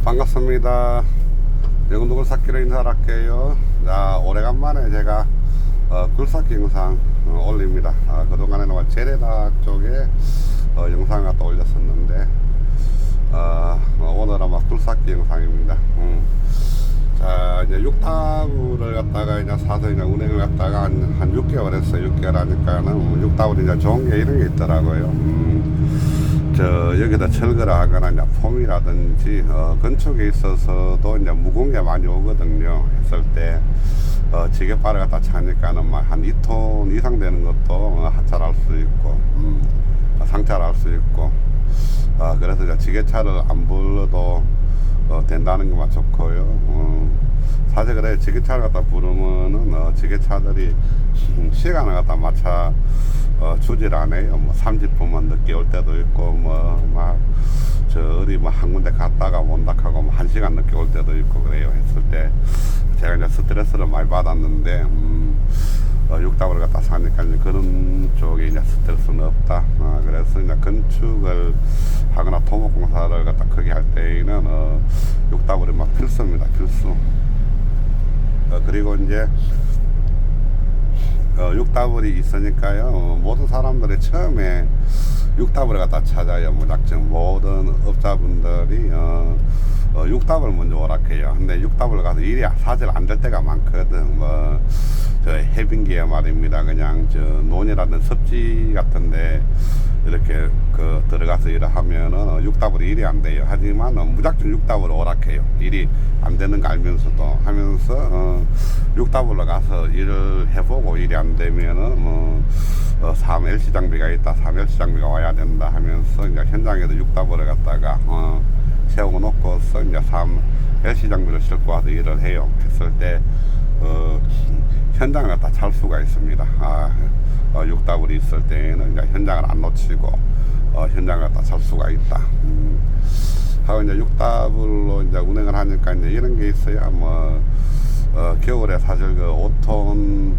반갑습니다. 영도 굴삭기로 인사할게요. 자, 오래간만에 제가 굴삭기 영상 올립니다. 그동안에는 제레다 쪽에 영상을 갖다 올렸었는데 오늘은 굴삭기 영상입니다. 자, 이제 육다불을 갖다가 이제 사서 이제 운행을 갖다가 한 6개월 했어요. 6개월 하니까는 육다불이 이제 좋은 게 이런 게 있더라고요. 여기다 철거를 하거나 이제 폼이라든지 건축에 있어서도 이제 무거운 게 많이 오거든요. 했을 때 지게발을 갖다 차니까는 한 2톤 이상 되는 것도 하차할 수 있고 상차할 수 있고 그래서 이제 지게차를 안 불러도 된다는 것만 좋고요. 사실 그래 지게차를 갖다 부르면은 지게차들이 시간을 갖다 맞춰 주질 않아요. 30분만 늦게 올 때도 있고 어디 한 군데 갔다가 온다 하고 1시간 늦게 올 때도 있고 그래요. 했을 때 제가 이제 스트레스를 많이 받았는데 육답을 갖다 사니까 이제 그런 쪽에 이제 스트레스는 없다. 그래서 이제 건축을 하거나 토목공사를 갖다 크게 할 때에는 육답을이 필수입니다. 필수. 그리고 이제 육다불이 있으니까요. 모든 사람들이 처음에 육다불을 갖다 찾아요. 무작정 모든 업자분들이 육답을 먼저 오락해요. 근데 육답을 가서 일이 사실 안 될 때가 많거든. 저 해빙기에 말입니다. 그냥 저 논이라든 섭지 같은데 이렇게 들어가서 일을 하면은 육답으로 일이 안 돼요. 하지만 무작정 육답으로 오락해요. 일이 안 되는 거 알면서도 하면서 육답으로 가서 일을 해보고 일이 안 되면은 3LC 장비가 있다. 3LC 장비가 와야 된다 하면서 이제 현장에도 육답으로 갔다가 세워놓고서 이제 3LC 장비를 싣고 와서 일을 해요. 했을 때 현장을 갖다 찰 수가 있습니다. 육답을이 있을 때는 이제 현장을 안 놓치고 현장을 갖다 찰 수가 있다. 하고 이제 육답으로 이제 운행을 하니까 이제 이런 게 있어요. 겨울에 사실 5톤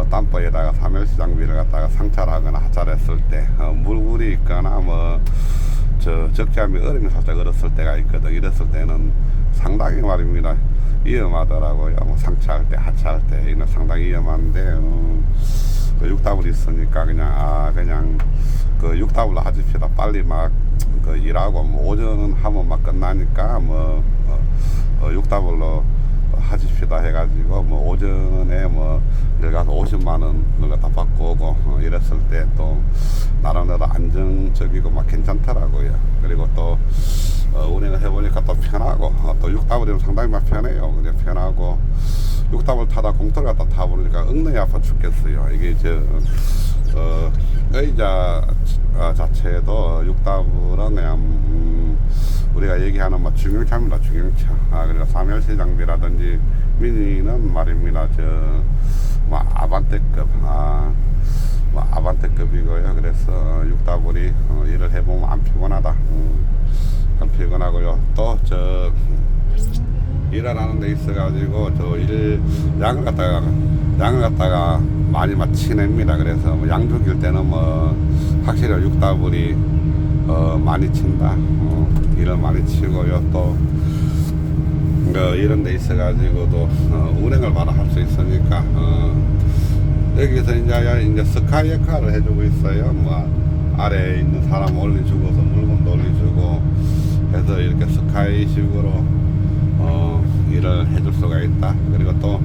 담보에다가 3LC 장비를 갖다가 상차를 하거나 하차를 했을 때 물굴이 있거나 적재함이 얼음이 살짝 얼었을 때가 있거든. 이랬을 때는 상당히 말입니다. 위험하더라고요. 상차할 때 하차할 때 이는 상당히 위험한데 육답을 있으니까 그냥 육답으로 하집시다. 빨리 일하고 오전은 하면 끝나니까 육답으로 하집시다 해가지고 오전에 들어가서 50만원을 갖다 받고 오고 이랬을 때 또 나름대로 안정적이고 괜찮더라고요. 그리고 또 운행을 해보니까 또 편하고 또 육답을이면 상당히 편해요. 그냥 편하고 육답을 타다 공터를 갖다 타보니까 엉덩이 아파 죽겠어요. 이게 의자 자체도 육답은 그냥 우리가 얘기하는 중형차입니다. 중형차. 그래서 3LC 장비라든지 미니는 말입니다. 아반떼급 아반떼급이고요. 그래서 육답을이 일을 해보면 안 피곤하다. 안 피곤하고요. 또 일을 하는 데 있어 가지고 양을 갖다가 많이 치냅니다. 그래서 양 죽일 때는 확실히 육답을이 많이 친다. 일을 많이 치고요. 또 이런 데 있어 가지고도 운행을 바로 할 수 있으니까 여기서 이제 스카이 역할을 해주고 있어요. 아래에 있는 사람 올려주고서 물건도 올려주고 해서 이렇게 스카이식으로 일을 해줄 수가 있다. 그리고 또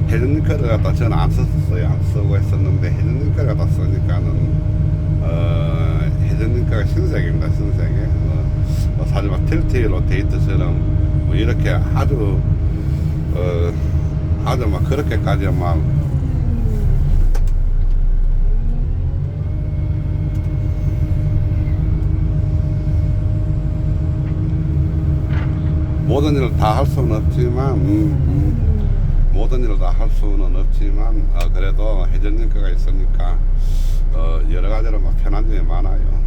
헤드링크를 갖다 저는 안 썼어요. 안 쓰고 했었는데 헤드링크를 갖다 쓰니까는 헤드링크가 신색입니다. 신색에 사실 틸트 로테이트처럼 이렇게 아주 그렇게까지 모든 일을 다 할 수는 없지만 그래도 헤드링크가 있으니까 여러 가지로 편한 점이 많아요.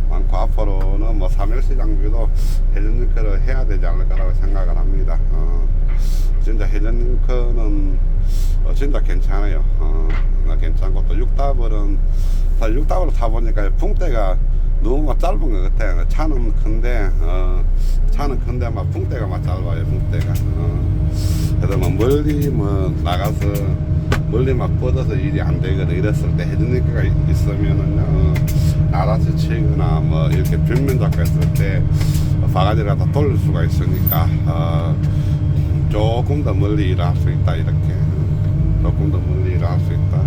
많고 앞으로는 3LC 장비도 헤드링크를 해야 되지 않을까라고 생각을 합니다. 진짜 헤드링크는 진짜 괜찮아요. 괜찮고 또 육답을은 사실 육답으로 타보니까 붕대가 너무 막 짧은 것 같아요. 차는 큰데 막 붕대가 막 짧아요. 붕대가. 그래서 뭐 멀리 뭐 나가서 멀리 막 뻗어서 일이 안 되거든. 이랬을 때 해주니까 있으면은요, 나라스 치거나 뭐 이렇게 벽면 잡고 했을 때 바가지를 갖다 돌릴 수가 있으니까 조금 더 멀리 일을 할 수 있다. 이렇게 조금 더 멀리 일을 할 수 있다.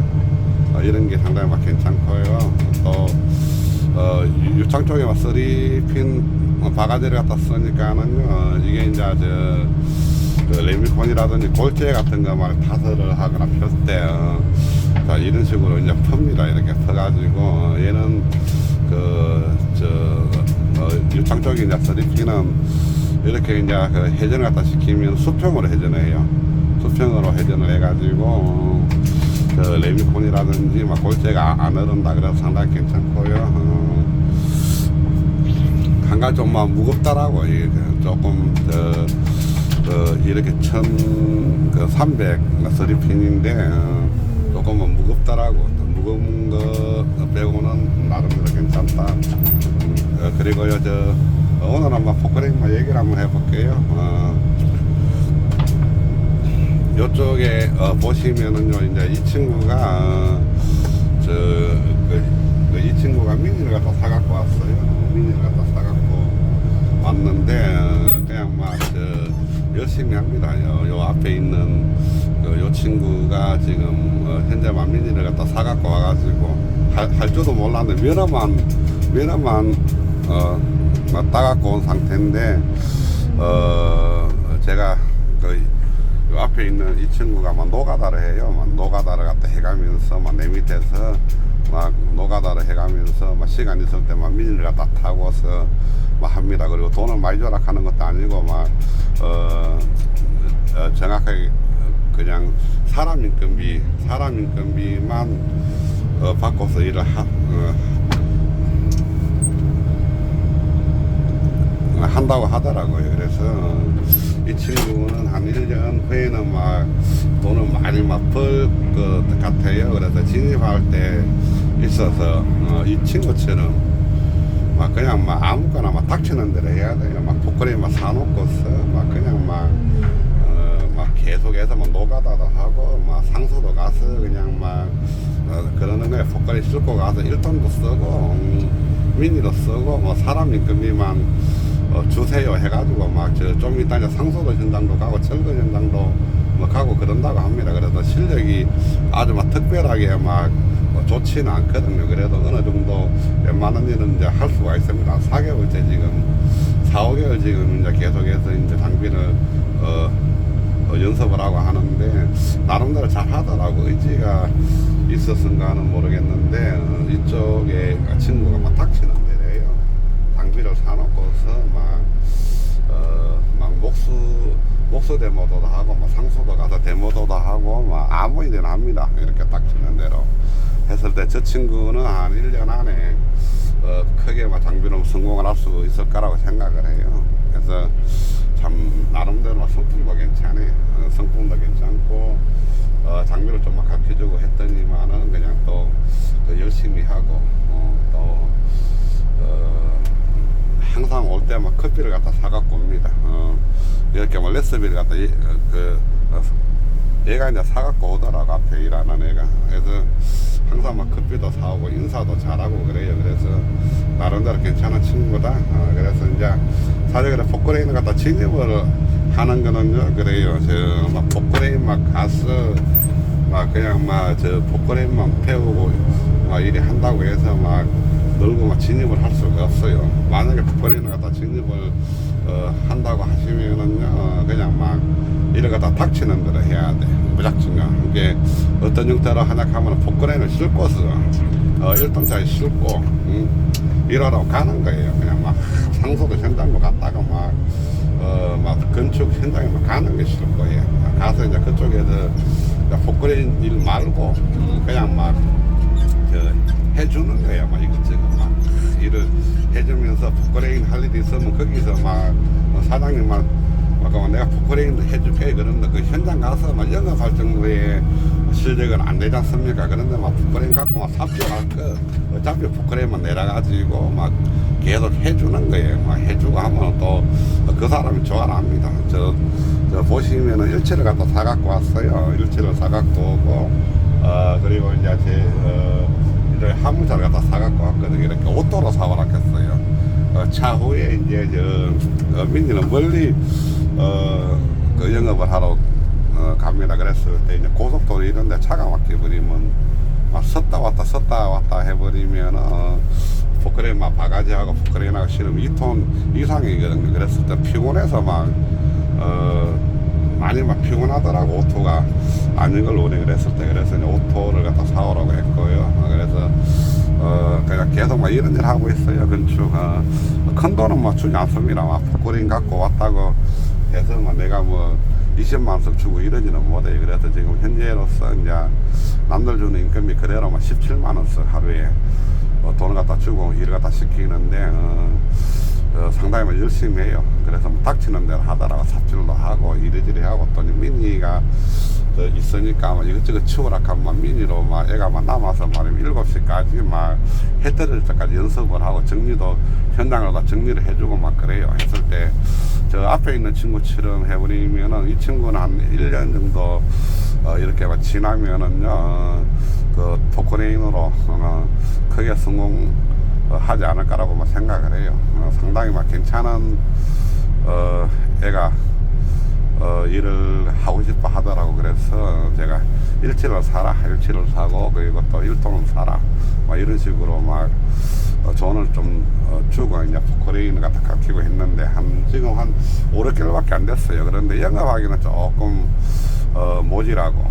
이런 게 상당히 막 괜찮고요. 또 유창 쪽에 막 쓰리핀 바가지를 갖다 쓰니까는요, 이게 이제 그 레미콘이라든지 골재 같은 거만 타설을 하거나 폈을 때 자, 이런 식으로 이제 풉니다. 이렇게 퍼가지고 얘는 유창 쪽에 이제 쓰리핀은 이렇게 이제 그 회전을 갖다 시키면 수평으로 회전을 해요. 수평으로 회전을 해가지고 레미콘이라든지 막 골재가 안 흐른다. 그래서 상당히 괜찮고요. 한 가지 좀 막 무겁더라고. 이게 조금 이렇게 300 쓰리핀인데 조금은 무겁더라고. 무거운 거 빼고는 나름대로 괜찮다. 그리고요, 오늘 한번 포크레인만 얘기를 한번 해볼게요. 요쪽에 보시면은요, 이제 이 친구가 이 친구가 미니를 갖다 사갖고 왔어요. 미니를 갖다 사갖고 왔는데 그냥 막 열심히 합니다. 요 앞에 있는 요 친구가 지금 현재만 미니를 갖다 사갖고 와가지고 할 줄도 몰랐는데 면허만 따갖고 온 상태인데 제가 요 앞에 있는 이 친구가 막 노가다를 해요. 막 노가다를 갖다 해가면서 막 내 밑에서 막 노가다를 해가면서 막 시간 있을 때 막 미니를 갖다 타고서 막 합니다. 그리고 돈을 많이 절약하는 것도 아니고 막 정확하게 그냥 사람 인건비만 받고서 일을 한다고 하더라고요. 그래서 이 친구는 한 1년 후에는 막 돈을 많이 막 벌 것 같아요. 그래서 진입할 때 있어서 이 친구처럼 막 그냥 막 아무거나 막 닥치는 대로 해야 돼요. 막 포크레인 막 사놓고서 막 그냥 막 계속해서 막 노가다도 하고 막 상소도 가서 그냥 막 그러는 거에 포크레인 싣고 가서 1톤도 쓰고 미니도 쓰고 뭐 사람 인건비만 주세요 해가지고 막 좀 이따 이제 상소도 현장도 가고 철거 현장도 뭐 가고 그런다고 합니다. 그래서 실력이 아주 막 특별하게 막 좋지는 않거든요. 그래도 어느 정도 웬만한 일은 이제 할 수가 있습니다. 4개월째 지금 4~5개월 지금 이제 계속해서 이제 장비를 연습을 하고 하는데 나름대로 잘 하더라고. 의지가 있었은가는 모르겠는데 이쪽에 친구가 막 닥치는 데래요. 장비를 사놓고서 막 목수 데모도 하고 막 상수도 가서 데모도 하고 막 아무 일이나 합니다. 이렇게 닥치는 대로 했을 때 저 친구는 한 1년 안에 크게 막 장비로 성공을 할 수 있을 거라고 생각을 해요. 그래서 참 나름대로 성품도 괜찮아요. 성품도 괜찮고 장비를 좀 막 가르쳐주고 했더니만은 그냥 또 열심히 하고 또 항상 올 때 막 커피를 갖다 사갖고 옵니다. 이렇게 뭐 레시피를 갖다 얘가 이제 사갖고 오더라고. 앞에 일하는 애가. 그래서 항상 막 커피도 사오고 인사도 잘하고 그래요. 그래서 나름대로 괜찮은 친구다. 그래서 이제 사실 그래 포크레인을 갖다 진입을 하는 거는요, 그래요. 막 포크레인 막 가서 막 그냥 막 포크레인만 배우고 막 일이 한다고 해서 막 놀고 막 진입을 할 수가 없어요. 만약에 포크레인을 갖다 진입을 한다고 하시면은요, 그냥 막 이를 갖다 닥치는 대로 해야 돼. 무작정가. 이게 어떤 형태로 하냐 하면 포크레인을 싣고서 1톤짜리 싣고 일하러 가는 거예요. 그냥 막 상소도 현장도 갔다가 막 건축 현장에 막 가는 게 싫을 거예요. 가서 이제 그쪽에서 포크레인 일 말고 그냥 막 해주는 거예요. 막 이것저것 막 일을 해주면서 포크레인 할 일이 있으면 거기서 막 사장님만 내가 포크레인도 해줄게 그러는데 그 현장 가서 막 영업할 정도의 실적은 안 되지 않습니까? 그런데 막 포크레인 갖고 막 삽질할 거 어차피 포크레인만 내려가지고 막 계속 해주는 거예요. 막 해주고 하면 또 그 사람이 좋아를 합니다. 저 보시면은 일체를 갖다 사갖고 왔어요. 일체를 사갖고 오고 그리고 이제 이제 화물차를 갖다 사갖고 왔거든요. 이렇게 오토로 사와라 했어요. 차후에 이제 민이는 멀리 그 영업을 하러 갑니다. 그랬을 때 이제 고속도로 이런데 차가 막혀버리면 막 섰다 왔다 해버리면 포크레인 막 바가지하고 포크레인하고 실으면 2톤 이상이거든요. 그랬을 때 피곤해서 막 많이 막 피곤하더라고. 오토가 아닌 걸 운행을 했을 때. 그래서 이제 오토를 갖다 사오라고 했고요. 그래서 그냥 계속 막 이런 일 하고 있어요. 건축 큰 돈은 뭐 주지 않습니다. 막 포크레인 갖고 왔다고 해서 막 내가 뭐 20만원씩 주고 이러지는 못해요. 그래서 지금 현재로서 이제 남들 주는 임금이 그대로 막 17만원씩 하루에 돈을 갖다 주고 일을 갖다 시키는데 상당히 뭐 열심히 해요. 그래서 뭐 닥치는 대로 하더라고 삽질도 하고 이리저리 하고 또 미니가 있으니까 막 이것저것 치우라 하면 미니로 막 애가 막 남아서 말이면 7시까지 막 해 떨어질 때까지 연습을 하고 정리도 현장으로 다 정리를 해주고 막 그래요. 했을 때 저 앞에 있는 친구처럼 해버리면은 이 친구는 한 1년 정도 이렇게 막 지나면은요 그 포크레인으로 크게 성공하지 않을까라고 막 생각을 해요. 상당히 막 괜찮은 애가 일을 하고 싶어 하더라고. 그래서 제가 일치를 사라, 일치를 사고 그리고 또 1톤을 사라 막 이런 식으로 막 돈을 좀 주고 이제 포크레인을 갖다 가키고 했는데 지금 한 5, 6개월밖에 안 됐어요. 그런데 영업하기는 조금 모질하고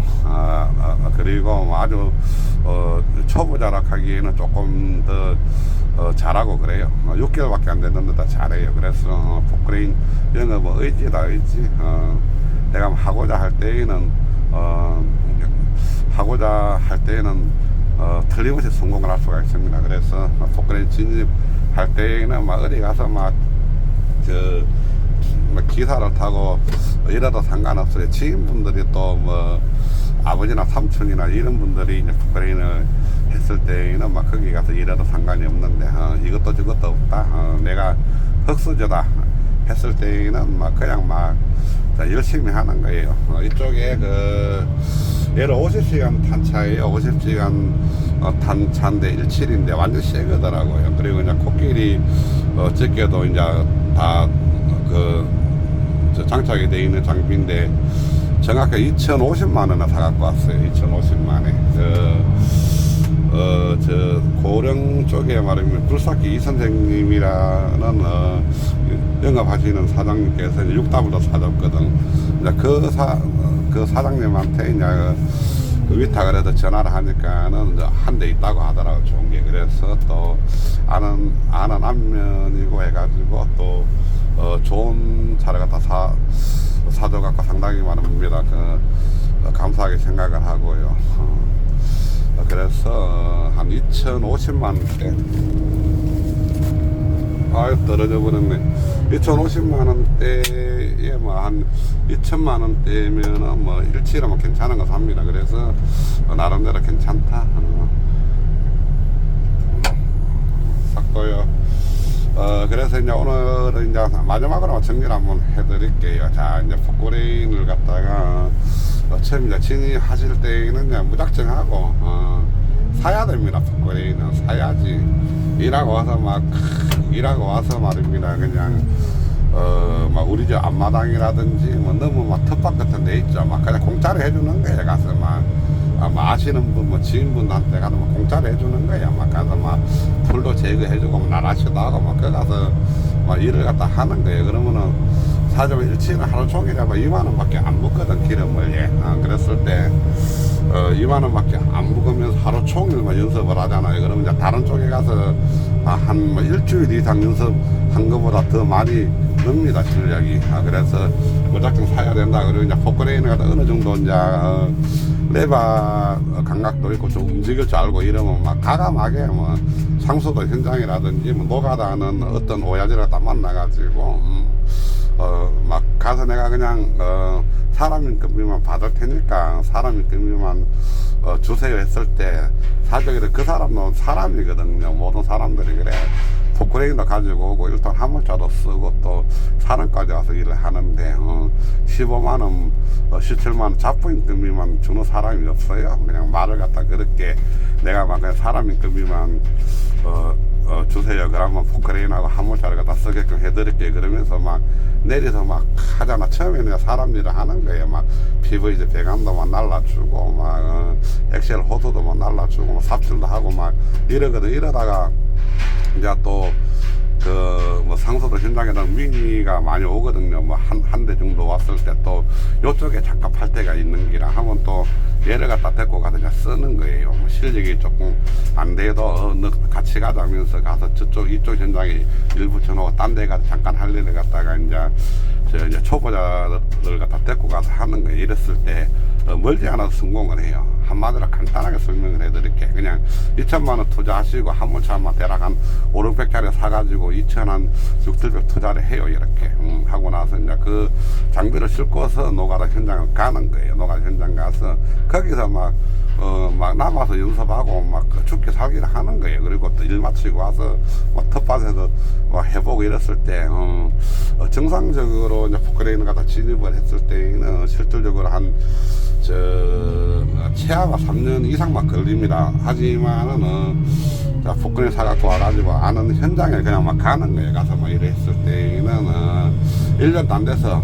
그리고 아주 초보자라 하기에는 조금 더 잘하고 그래요. 6개월밖에 안 됐는데 다 잘해요. 그래서 포크레인 영업은 의지다 의지. 내가 하고자 할 때에는 틀림없이 성공을 할 수가 있습니다. 그래서 포크레인 진입할 때에는 막 어디 가서 막 기사를 타고 이래도 상관없어요. 지인분들이 또 뭐 아버지나 삼촌이나 이런 분들이 이제 포크레인을 했을 때에는 막 거기 가서 일해도 상관이 없는데 이것도 저것도 없다. 내가 흑수저다 했을 때에는 막 그냥 막 열심히 하는 거예요. 이쪽에 얘를 50시간 탄 차예요. 50시간 탄 차인데 17인데 완전 새 거더라고요. 그리고 이제 코끼리 적게도 이제 다 장착이 되어 있는 장비인데 정확히 2,050만원에 사갖고 왔어요. 2,050만원에. 저 고령 쪽에 말하면 굴삭기 이 선생님이라는 영업하시는 사장님께서 6답을 사줬거든. 이제 그 사장님한테 이제 그 위탁을 해서 전화를 하니까는 한 대 있다고 하더라고. 좋은 게. 그래서 또 아는 안면이고 해가지고 또 좋은 차를 갖다 사줘갖고 상당히 많은 겁니다. 감사하게 생각을 하고요. 그래서 한 2,050만원대 떨어져 버렸네. 2,050만원대에 뭐 한 2,000만원대면은 뭐 일치라면 괜찮은 거 삽니다. 그래서 나름대로 괜찮다 샀고요. 그래서 이제 오늘은 이제 마지막으로 정리를 한번 해드릴게요. 자, 이제 포크레인을 갖다가 처음 이제 진입하실 때는 이제 무작정하고 사야 됩니다. 포크레인은 사야지. 일하고 와서 말입니다. 그냥 막 우리 저 앞마당이라든지 뭐 너무 막 텃밭 같은 데 있죠. 막 그냥 공짜로 해주는 거예요. 가서 막 아시는 분, 뭐 지인분한테 가서 막 공짜로 해주는 거야. 막 가서 막 풀도 제거해주고, 나라시도 하고, 막 그 가서 막 일을 갖다 하는 거예요. 그러면은 사실 일치는 하루 종일이라고 2만원밖에 안 붓거든, 기름을. 예. 그랬을 때 2만원밖에 안 붓으면서 하루 종일만 연습을 하잖아요. 그러면 이제 다른 쪽에 가서 한 뭐 일주일 이상 연습한 것보다 더 많이 늡니다, 실력이. 그래서 무작정 사야 된다. 그리고 이제 포크레인을 어느 정도 이제 레바 감각도 있고 좀 움직일 줄 알고 이러면 막 가감하게 뭐 상수도 현장이라든지 뭐 노가다는 어떤 오야지를 다 만나가지고 막 가서 내가 그냥 사람 인건비만 받을 테니까 사람 인건비만 주세요 했을 때 사실 그 사람도 사람이거든요. 모든 사람들이 그래. 포크레인도 가지고 오고 일단 화물차도 쓰고 또 사람까지 와서 일을 하는데 15만원 17만원 잡부인건비만 주는 사람이 없어요. 그냥 말을 갖다 그렇게 내가 막 그냥 사람 인건비만 주세요. 그러면 포크레인하고 화물차를 갖다 쓰게끔 해드릴게요. 그러면서 막 내려서 막 하잖아. 처음에는 사람 일을 하는 거예요. 막 PVC 배관도 막 날라주고 막 엑셀 호스도 막 날라주고 막 삽질도 하고 막 이러거든. 이러다가 이제 또 뭐 상소도 현장에다 미니가 많이 오거든요. 뭐 한 대 정도 왔을 때 또 요쪽에 잠깐 팔 때가 있는 기라 하면 또 얘를 갖다 데리고 가서 그냥 쓰는 거예요. 뭐 실력이 조금 안 돼도 너 같이 가자면서 가서 이쪽 현장에 일 붙여놓고 딴 데 가서 잠깐 할 일을 갖다가 이제 초보자들 갖다 데리고 가서 하는 거예요. 이랬을 때 멀지 않아서 성공을 해요. 한마디로 간단하게 설명을 해드릴게. 그냥 2천만원 투자하시고 화물차만 대략 한 5, 600짜리 사가지고 2천 한 6, 700 투자를 해요. 이렇게 하고 나서 이제 그 장비를 싣고서 노가다 현장을 가는 거예요. 노가다 현장 가서 거기서 막 남아서 연습하고 막 죽기 살기를 하는 거예요. 그리고 또 일 마치고 와서 막 텃밭에서 막 해보고 이랬을 때 정상적으로 이제 포크레인을 갖다 진입을 했을 때는 실질적으로 최하가 3년 이상만 걸립니다. 하지만은 포크레인 사갖고 와가지고 아는 현장에 그냥 막 가는 거예요. 가서 막 이랬을 때는 1년도 안 돼서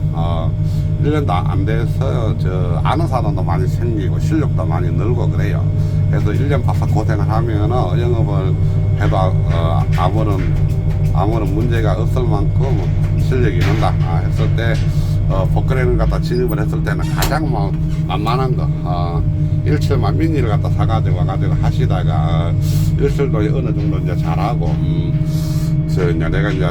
1년도 안 돼서 아는 사람도 많이 생기고 실력도 많이 늘고 그래요. 그래서 1년 바싹 고생을 하면은 영업을 해도 아무런 문제가 없을 만큼 실력이 는다 했을 때 포크레인을 갖다 진입을 했을 때는 가장 만만한 거 일출만 미니를 갖다 사가지고 와가지고 하시다가 일출도 어느 정도 이제 잘하고 이제 내가 이제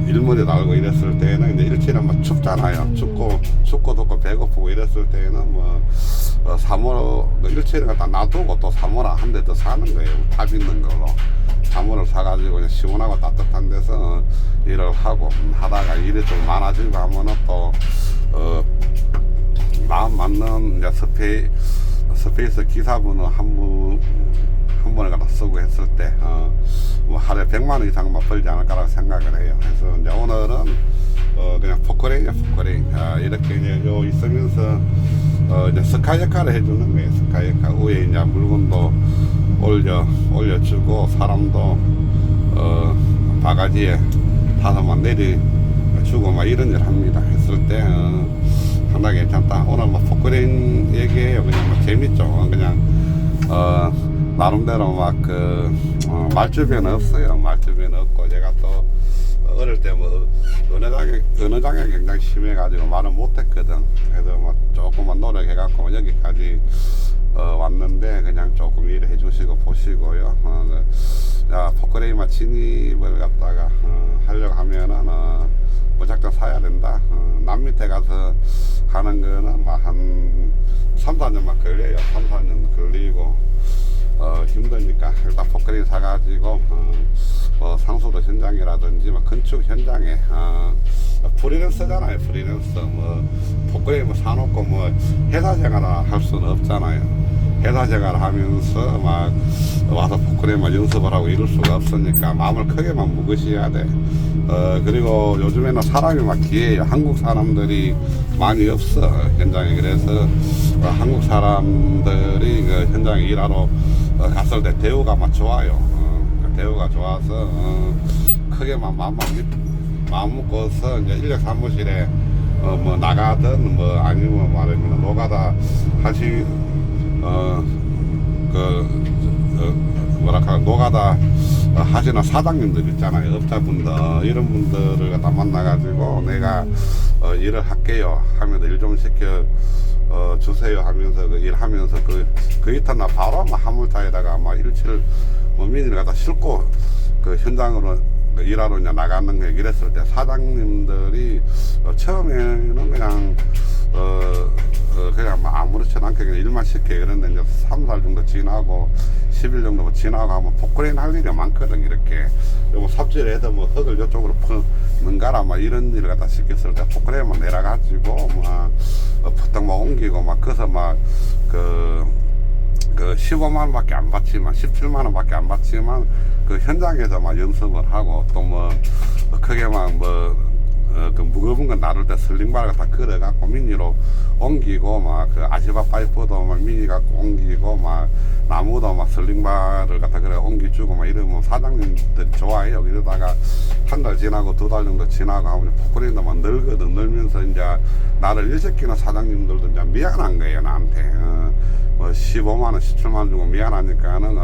일머리 달고 이랬을 때는 이제 일출은 막 춥잖아요. 춥고 덥고 배고프고 이랬을 때는 사모로 일출을 갖다 놔두고 또 사모라 한 대 더 사는 거예요. 탑 있는 걸로 사모를 사가지고 그냥 시원하고 따뜻한 데서 일을 하고 하다가 일이 좀 많아지고 하면은 또 마음 맞는 이제 스페이스 기사분을 한 번에 갖다 쓰고 했을 때 뭐 하루에 100만원 이상만 벌지 않을까라고 생각을 해요. 그래서 이제 오늘은 그냥 포크레인이야 포크레인 이렇게 이제 있으면서 이제 스카 역할을 해주는 거예요. 스카 역할 위에 이제 물건도 올려주고 사람도 바가지에 타서만 내려주고 막 이런 일 합니다. 했을 때 상당히 괜찮다. 오늘 뭐 포크레인 얘기해요. 그냥 뭐 재밌죠. 그냥 나름대로 막 말주변은 없어요. 말주변은 없고 제가 또 어릴 때 뭐 언어장애 굉장히 심해가지고 말을 못했거든. 그래서 뭐 조금만 노력해갖고 여기까지 왔는데 그냥 조금 일을 해주시고 보시고요. 포크레인만 진입을 갖다가 하려고 하면은 무작정 사야 된다. 남 밑에 가서 하는 거는 한 3, 4년만 걸려요. 3, 4년 걸리고 힘드니까 일단 포크레인 사가지고 상수도 현장이라든지 건축 현장에 프리랜서잖아요. 프리랜서 포크레인 사놓고 회사 생활을 할 수는 없잖아요. 회사 생활을 하면서 막 와서 포크레인만 연습을 하고 이럴 수가 없으니까 마음을 크게만 먹으셔야 돼. 그리고 요즘에는 사람이 막 귀해요. 한국 사람들이 많이 없어 현장에. 그래서 한국 사람들이 현장에 일하러 갔을 때 대우가 막 좋아요. 대우가 좋아서 크게만 마음 먹고서 이제 인력 사무실에 나가든 아니면 말하면 노가다 노가다 하시는 사장님들 있잖아요. 업자분들 이런 분들을 갖다 만나가지고 내가 일을 할게요 하면 일 좀 시켜 주세요 하면서 일하면서 그 이튿날 바로 화물차에다가 일칠 미니를 갖다 싣고 현장으로 일하러 이제 나가는 거 이랬을 때 사장님들이 처음에는 그냥 그냥 뭐 아무렇지도 않게 그냥 일만 시켜. 그런데 이제 3달 정도 지나고 10일 정도 뭐 지나고 하면 포크레인 할 일이 많거든. 이렇게 뭐 삽질해서 뭐 흙을 이쪽으로 푸는가라 막 이런 일을 갖다 시켰을 때 포크레인만 내려가지고 막 보통 막 옮기고 막 그래서 막 그 15만 원밖에 안 받지만 17만 원밖에 안 받지만 그 현장에서 막 연습을 하고 또 뭐 크게 막 뭐 그 무거운 건 나를 때 슬링바를 다 걸어갖고 미니로 옮기고 막 그 아시바 파이프도 막 미니 갖고 옮기고 막 나무도 막 슬링바를 갖다 그래 옮기주고 막 이러면 사장님들이 좋아해요. 이러다가 한 달 지나고 2달 정도 지나고 하면 포크레인도 막 늘거든. 늘면서 이제 나를 일시키는 사장님들도 이제 미안한 거예요, 나한테. 뭐 15만원, 17만원 주고 미안하니까는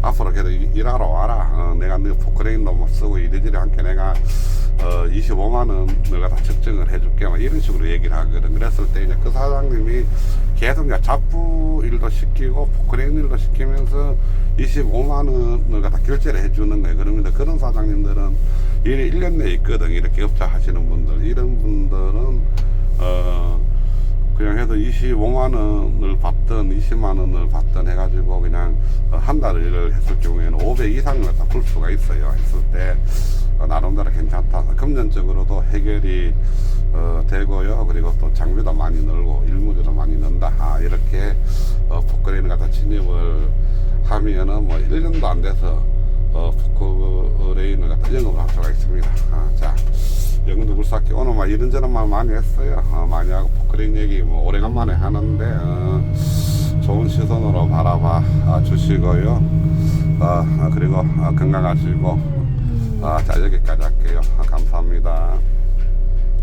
앞으로 계속 일하러 와라. 내가 너 포크레인도 못 쓰고 이리저리 함께 내가 25만원을 갖다 측정을 해줄게. 막 이런 식으로 얘기를 하거든. 그랬을 때 이제 그 사장님이 계속 이제 잡부 일도 시키고 포크레인 일도 시키면서 25만원을 갖다 결제를 해주는 거예요. 그러면 그런 사장님들은 일이 1년 내에 있거든. 이렇게 업자 하시는 분들. 이런 분들은 그냥 해도 25만원을 받든 20만원을 받든 해가지고 그냥 한 달 일을 했을 경우에는 500 이상을 갖다 풀 수가 있어요. 했을 때 나름대로 괜찮다. 금전적으로도 해결이 되고요. 그리고 또 장비도 많이 늘고 일무리도 많이 는다. 이렇게 포크레인을 갖다 진입을 하면은 뭐 1년도 안 돼서 포크레인을 갖다 영업을 할 수가 있습니다. 자, 영도 굴삭기 오늘 막 이런저런 말 많이 했어요. 많이 하고 포크레인 얘기 뭐 오래간만에 하는데 좋은 시선으로 바라봐 주시고요. 그리고 건강하시고 자, 여기까지 할게요. 감사합니다.